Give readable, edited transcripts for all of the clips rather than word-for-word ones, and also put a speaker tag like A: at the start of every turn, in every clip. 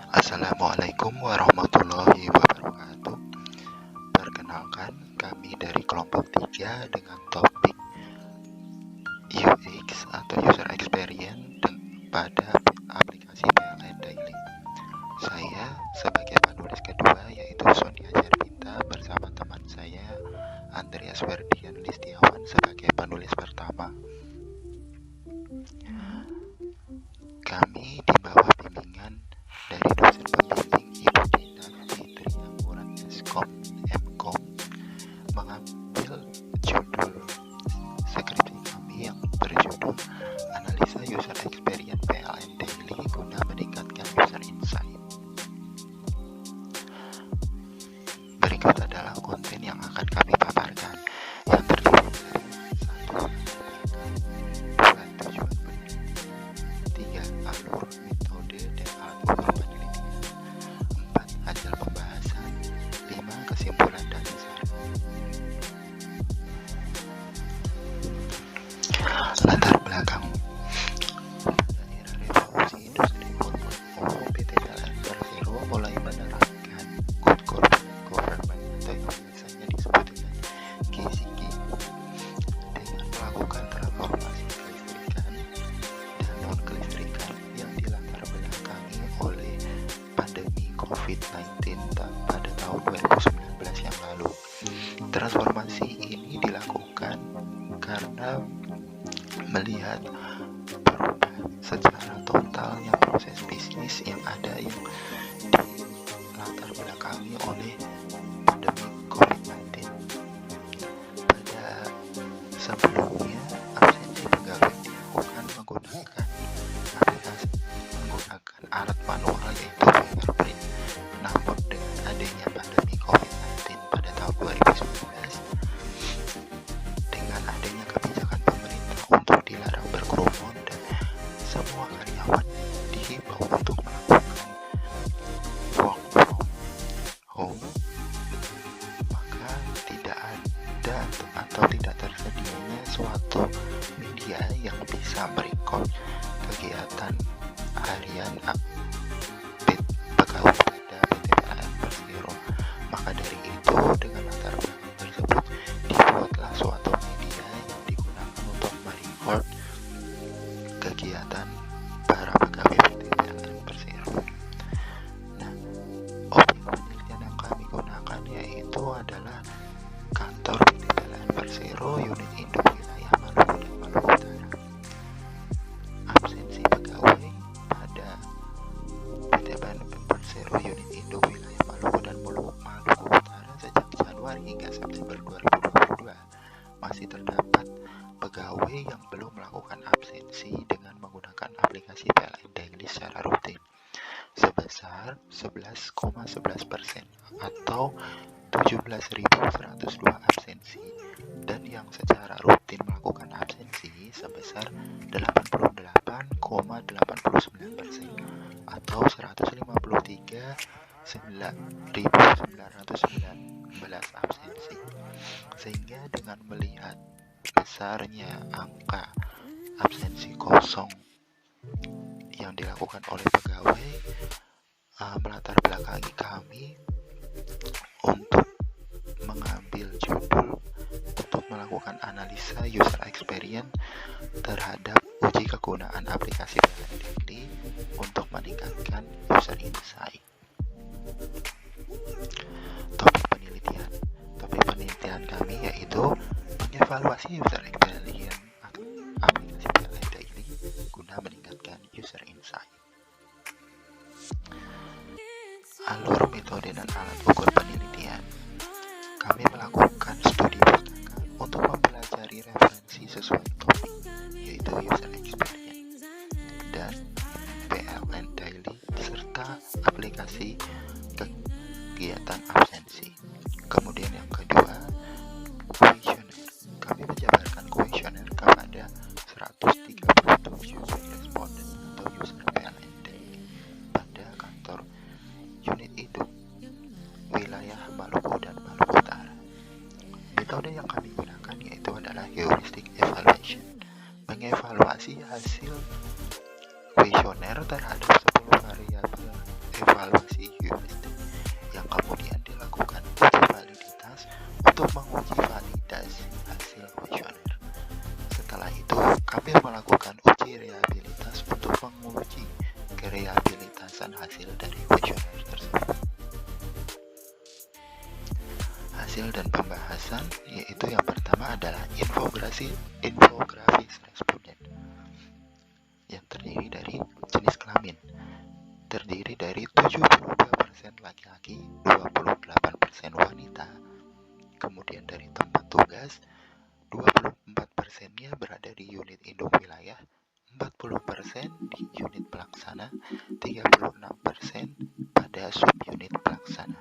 A: Assalamualaikum warahmatullahi wabarakatuh. Perkenalkan, kami dari kelompok 3 dengan topik UX atau User Experience pada aplikasi PLN Daily. Saya sebagai penulis kedua yaitu Sonia Jarbita bersama teman saya Andreas Ferdian Listiawan sebagai penulis pertama. Kami di bawah bimbingan dari dosen pembimbing Ibu Dina Fitri Angguran Eskom MKOM mengambil judul skripsi kami yang berjudul Analisa User Experience PLN Daily guna meningkatkan user insight. Berikut adalah konten yang akan kami paparkan yang terdiri dari 1. Dua, tujuan penelitian. 3. Alur, metode, dan alat ukur penelitian. 4. Hasil pembahasan. 5. Kesimpulan dan saran. Latar belakang. Pada era revolusi industri 4.0, PT PLN Persero mulai menerapkan Good Corporate Governance atau yang biasanya disebut dengan GCG dengan melakukan transformasi kelistrikan dan non-kelistrikan yang dilatar belakangi oleh pandemi COVID-19 pada tahun 2019 yang lalu. Transformasi ini dilakukan karena melihat perubahan secara totalnya proses bisnis yang ada yang dilatar belakangi oleh pandemi COVID-19. Pada sebelumnya, absensi pegawai dilakukan menggunakan alat manual yaitu fingerprint. Namun dengan adanya pandemi COVID-19 pada tahun 2019, dengan adanya kebijakan pemerintah untuk dilarang berkerumun dan semua karyawan dihimbau untuk melakukan work from home, maka tidak ada atau tidak tersedianya suatu media yang bisa merekod kegiatan harian pegawai pada PT PLN Persero. Maka dari itu, dengan latar belakang tersebut dibuatlah suatu media yang digunakan untuk merekod kegiatan para pegawai PT PLN Persero. Nah, objek penelitian yang kami gunakan yaitu adalah kantor PT PLN Persero unit induk wilayah Maluku dan Maluku Utara. Absensi pegawai pada PT PLN Persero unit induk wilayah Maluku dan Maluku Utara sejak Januari hingga September 2022 masih terdapat pegawai yang belum melakukan absensi dengan menggunakan aplikasi PLN Daily secara rutin sebesar 11,11% atau 17.102 absensi, dan yang secara rutin melakukan absensi sebesar 88,89% atau 153.919 absensi. Sehingga dengan melihat besarnya angka absensi kosong yang dilakukan oleh pegawai, melatar belakangi kami untuk mengambil judul untuk melakukan analisa user experience terhadap uji kegunaan aplikasi PLN Daily untuk meningkatkan user insight. Topik penelitian kami yaitu mengevaluasi user experience aplikasi PLN Daily guna meningkatkan user insight. Alur, metode, dan alat ukur penelitian. Kami melakukan studi pustaka untuk mempelajari referensi sesuai topik yaitu user experience dan PLN Daily serta aplikasi kegiatan absensi. Kemudian yang kedua, kuesioner. Kami menjabarkan kuesioner kepada 137 responden atau user PLN Daily pada kantor unit induk wilayah Maluku dan Maluku Utara. Metode yang kami gunakan yaitu adalah heuristic evaluation, mengevaluasi hasil kuesioner terhadap 10 variabel evaluasi rehabilitasan hasil dari kuesioner tersebut. Hasil dan pembahasan yaitu yang pertama adalah infografis responden yang terdiri dari jenis kelamin, terdiri dari 72% laki-laki, 28% wanita. Kemudian dari tempat tugas, 24%-nya berada di unit induk wilayah, 40% di unit pelaksana, 36% pada subunit pelaksana.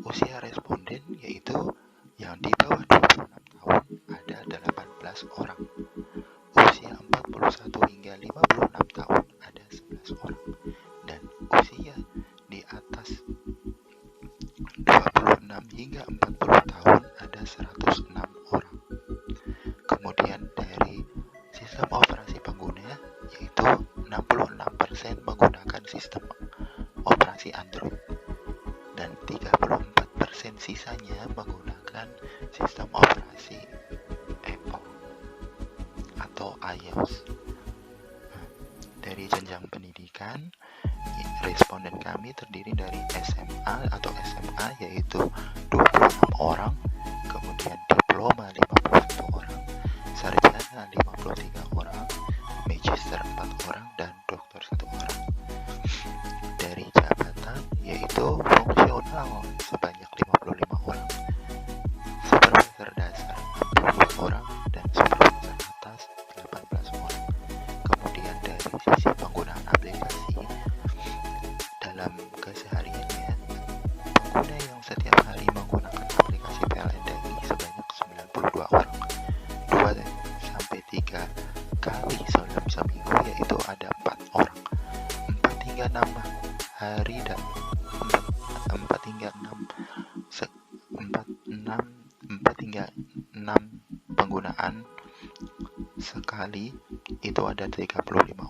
A: Usia responden yaitu yang di bawah 26 tahun ada 18 orang. Usia 41 hingga 56 tahun ada 11 orang. Dan usia di atas 26 hingga 40 tahun ada 106 orang. Kemudian dari sistem operasi pengguna yaitu 66% menggunakan sistem operasi Android dan 34% sisanya menggunakan sistem operasi Apple atau iOS. Dari jenjang pendidikan, responden kami terdiri dari SMA atau SMA yaitu 26 orang, kemudian diploma 51 orang, sarjana 53 orang, magister 4 orang, dan doktor 1 orang. Dari jabatan yaitu fungsional sebanyak 55 orang, supervisor dasar 62 orang, dan supervisor atas 18 orang. Kemudian dari sisi penggunaan aplikasi dalam kesehariannya, pengguna yang setiap hari menggunakan aplikasi PLN Daily sebanyak 92 orang, 2-3 kali dalam seminggu yaitu ada 4 orang, 4 hingga 6 hari dan 4 hingga 6 penggunaan sekali itu ada 35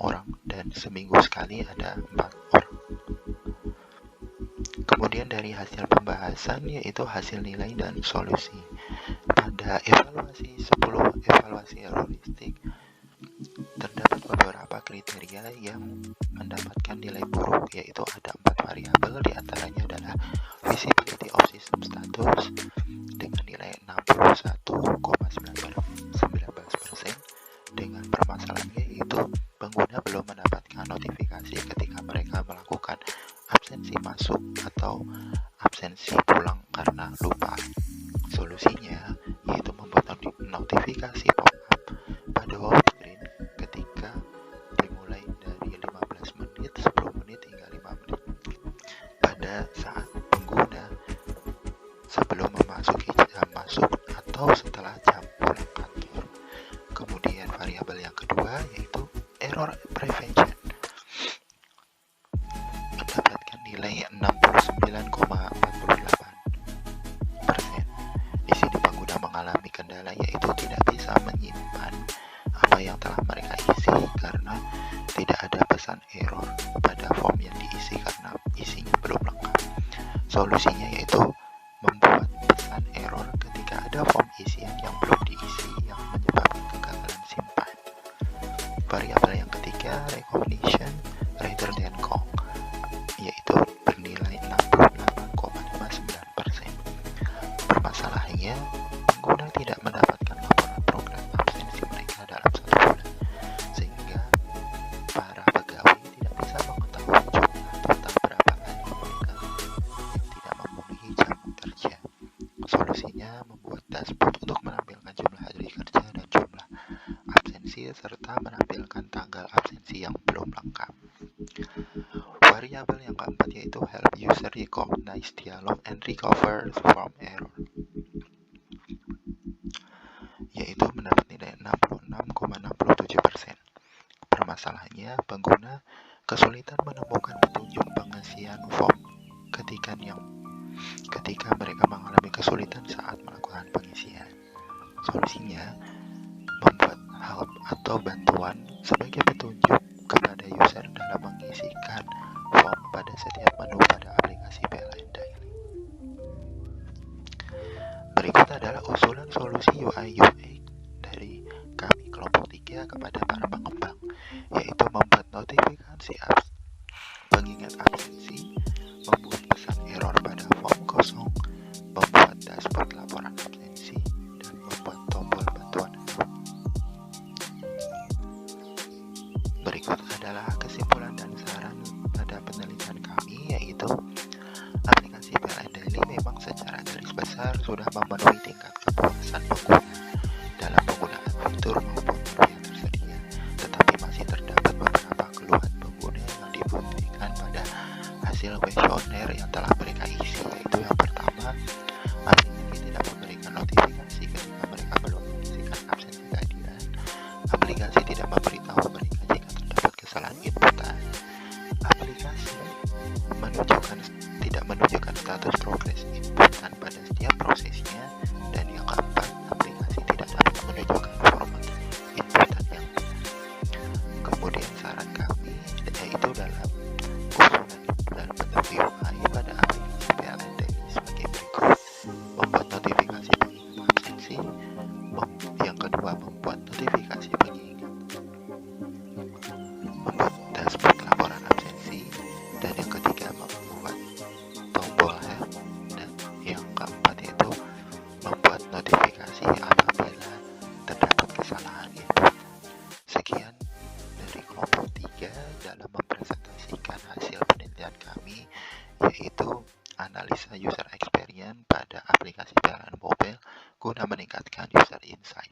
A: orang dan seminggu sekali ada 4 orang. Kemudian dari hasil pembahasan yaitu hasil nilai dan solusi. Pada evaluasi 10 evaluasi heuristik terdapat beberapa kriteria yang mendapatkan nilai buruk, yaitu ada 4 variabel, diantaranya adalah visibility of system status dengan nilai 61,19%, dengan permasalahannya yaitu pengguna belum mendapatkan notifikasi ketika mereka melakukan absensi masuk atau absensi pulang karena lupa. Solusinya yaitu membuat notifikasi pop-up pada home screen ketika dimulai dari 15 menit, 10 menit hingga 5 menit pada saat pengguna sebelum memasuki jam masuk atau setelah jam pulang kantor. Kemudian variabel yang kedua yaitu error prevention mendapatkan nilai 69,48%. Di sini pengguna mengalami kendala yaitu tidak bisa menyimpan apa yang telah mereka isi karena tidak ada pesan error pada form yang diisi karena isinya belum lengkap. Solusinya yaitu membuat pesan error ketika ada form isian yang belum diisi yang menyebabkan kegagalan simpan. Variabel yang ketiga recognition rather than call yaitu bernilai 68,59%. Permasalahannya, pengguna tidak mendapatkan laporan program absensi mereka dalam 1 bulan, sehingga para pegawai tidak bisa mengetahui jumlah total berapa kali mereka yang tidak memenuhi jam kerja. Solusinya membuat dashboard untuk menampilkan jumlah hari kerja dan jumlah absensi serta menampilkan tanggal absensi yang belum lengkap. Variabel yang keempat yaitu help user recognize dialog and recover from error yaitu mendapat nilai 66,67%. Permasalahannya, pengguna kesulitan menemukan petunjuk pengisian form ketika mereka mengalami kesulitan saat melakukan pengisian. Solusinya, membuat help atau bantuan sebagai petunjuk kepada user dalam mengisikan form pada setiap menu pada aplikasi PLN Daily. Berikut adalah usulan solusi UI UX dari kami kelompok 3 ketiga kepada para pengembang, yaitu membuat notifikasi pengingat absensi, membuat pesan error pada form kosong, membuat dashboard laporan absensi, dan membuat tombol bantuan help. Berikut adalah kesimpulan dan saran pada penelitian kami, yaitu aplikasi PLN Daily memang secara garis besar sudah memenuhi tingkat kepuasan pengguna dalam penggunaan fitur maupun menu yang tersedia, tetapi masih terdapat beberapa keluhan pengguna yang dibuktikan pada hasil kuesioner yang telah mereka isi, yaitu yang pertama, aplikasi tidak memberikan notifikasi ketika mereka belum mengisikan absensi keadilan. Aplikasi tidak memberitahu mereka jika terdapat kesalahan inputan. Aplikasi tidak menunjukkan status progres inputan pada setiap prosesnya. Dan yang keempat, aplikasi tidak dapat menunjukkan format inputan yang benar. Kemudian saran kami yaitu dalam usulan dalam bentuk UI pada aplikasi PLN Daily sebagai berikut: membuat notifikasi pengingat absensi, yang kedua membuat notifikasi pengingat, membuat dashboard laporan absensi, dan yang ketiga membuat tombol help, dan yang keempat yaitu membuat notifikasi apabila terdapat kesalahan input. Sekian dari kelompok 3 dalam mempresentasikan hasil penelitian kami, yaitu analisa user experience pada aplikasi PLN Mobile guna meningkatkan user insight.